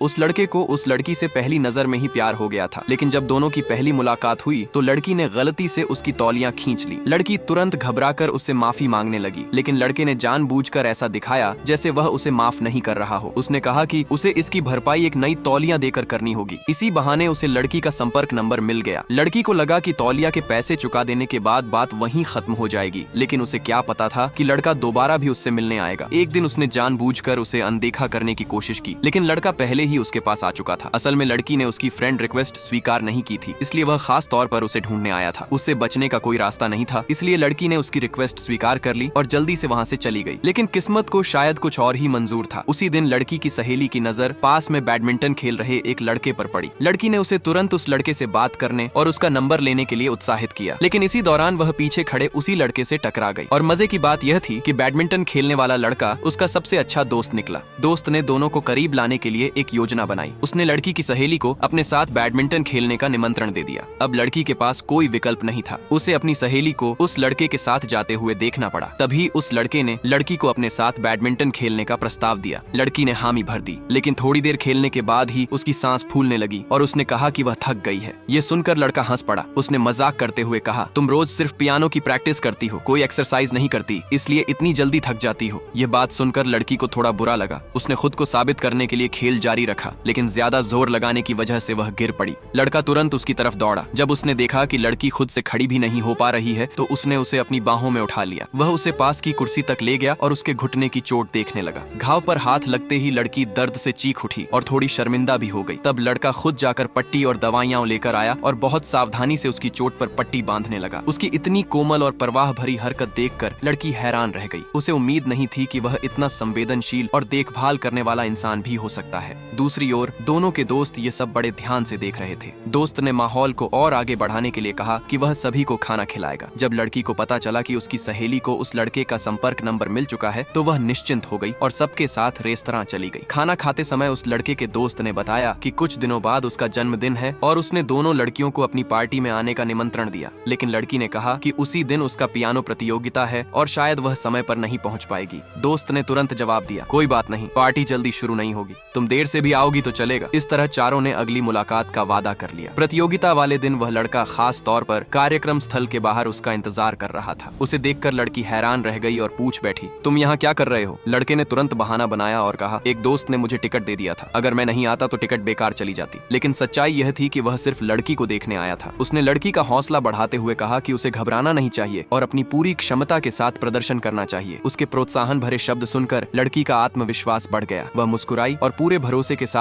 उस लड़के को उस लड़की से पहली नजर में ही प्यार हो गया था, लेकिन जब दोनों की पहली मुलाकात हुई तो लड़की ने गलती से उसकी तौलियां खींच ली। लड़की तुरंत घबराकर उससे माफी मांगने लगी, लेकिन लड़के ने जानबूझकर ऐसा दिखाया जैसे वह उसे माफ नहीं कर रहा हो। उसने कहा कि उसे इसकी भरपाई एक नई तौलियां देकर करनी होगी। इसी बहाने उसे लड़की का संपर्क नंबर मिल गया। लड़की को लगा कि तौलिया के पैसे चुका देने के बाद बात वहीं खत्म हो जाएगी, लेकिन उसे क्या पता था कि लड़का दोबारा भी उससे मिलने आएगा। एक दिन उसने जानबूझकर उसे अनदेखा करने की कोशिश की, लेकिन लड़का पहले ही उसके पास आ चुका था। असल में लड़की ने उसकी फ्रेंड रिक्वेस्ट स्वीकार नहीं की थी, इसलिए वह खास तौर पर उसे ढूंढने आया था। उससे बचने का कोई रास्ता नहीं था, इसलिए लड़की ने उसकी रिक्वेस्ट स्वीकार कर ली और जल्दी से वहाँ से चली गई। लेकिन किस्मत को शायद कुछ और ही मंजूर था। उसी दिन लड़की की सहेली की नजर पास में बैडमिंटन खेल रहे एक लड़के पर पड़ी। लड़की ने उसे तुरंत उस लड़के से बात करने और उसका नंबर लेने के लिए उत्साहित किया, लेकिन इसी दौरान वह पीछे खड़े उसी लड़के से टकरा गई। और मजे की बात यह थी कि बैडमिंटन खेलने वाला लड़का उसका सबसे अच्छा दोस्त निकला। दोस्त ने दोनों को करीब लाने के लिए एक योजना बनाई। उसने लड़की की सहेली को अपने साथ बैडमिंटन खेलने का निमंत्रण दे दिया। अब लड़की के पास कोई विकल्प नहीं था, उसे अपनी सहेली को उस लड़के के साथ जाते हुए देखना पड़ा। तभी उस लड़के ने लड़की को अपने साथ बैडमिंटन खेलने का प्रस्ताव दिया। लड़की ने हामी भर दी, लेकिन थोड़ी देर खेलने के बाद ही उसकी सांस फूलने लगी और उसने कहा कि वह थक गई है। ये सुनकर लड़का हंस पड़ा। उसने मजाक करते हुए कहा, तुम रोज सिर्फ पियानो की प्रैक्टिस करती हो, कोई एक्सरसाइज नहीं करती, इसलिए इतनी जल्दी थक जाती हो। ये बात सुनकर लड़की को थोड़ा बुरा लगा। उसने खुद को साबित करने के लिए खेल जारी रखा, लेकिन ज्यादा जोर लगाने की वजह से वह गिर पड़ी। लड़का तुरंत उसकी तरफ दौड़ा। जब उसने देखा कि लड़की खुद से खड़ी भी नहीं हो पा रही है तो उसने उसे अपनी बाहों में उठा लिया। वह उसे पास की कुर्सी तक ले गया और उसके घुटने की चोट देखने लगा। घाव पर हाथ लगते ही लड़की दर्द से चीख उठी और थोड़ी शर्मिंदा भी हो गई। तब लड़का खुद जाकर पट्टी और दवाइयां लेकर आया और बहुत सावधानी से उसकी चोट पर पट्टी बांधने लगा। उसकी इतनी कोमल और परवाह भरी हरकत देखकर लड़की हैरान रह गई। उसे उम्मीद नहीं थी कि वह इतना संवेदनशील और देखभाल करने वाला इंसान भी हो सकता है। दूसरी ओर दोनों के दोस्त ये सब बड़े ध्यान से देख रहे थे। दोस्त ने माहौल को और आगे बढ़ाने के लिए कहा कि वह सभी को खाना खिलाएगा। जब लड़की को पता चला कि उसकी सहेली को उस लड़के का संपर्क नंबर मिल चुका है तो वह निश्चिंत हो गई और सबके साथ रेस्तरां चली गई। खाना खाते समय उस लड़के के दोस्त ने बताया कि कुछ दिनों बाद उसका जन्मदिन है और उसने दोनों लड़कियों को अपनी पार्टी में आने का निमंत्रण दिया, लेकिन लड़की ने कहा कि उसी दिन उसका पियानो प्रतियोगिता है और शायद वह समय पर नहीं पहुंच पाएगी। दोस्त ने तुरंत जवाब दिया, कोई बात नहीं, पार्टी जल्दी शुरू नहीं होगी, तुम देर से भी आओगी तो चलेगा। इस तरह चारों ने अगली मुलाकात का वादा कर लिया। प्रतियोगिता वाले दिन वह लड़का खास तौर पर कार्यक्रम स्थल के बाहर उसका इंतजार कर रहा था। उसे देखकर लड़की हैरान रह गई और पूछ बैठी, तुम यहाँ क्या कर रहे हो? लड़के ने तुरंत बहाना बनाया और कहा, एक दोस्त ने मुझे टिकट दे दिया था, अगर मैं नहीं आता तो टिकट बेकार चली जाती। लेकिन सच्चाई यह थी कि वह सिर्फ लड़की को देखने आया था। उसने लड़की का हौसला बढ़ाते हुए कहा कि उसे घबराना नहीं चाहिए और अपनी पूरी क्षमता के साथ प्रदर्शन करना चाहिए। उसके प्रोत्साहन भरे शब्द सुनकर लड़की का आत्मविश्वास बढ़ गया। वह मुस्कुराई और पूरे भरोसे के साथ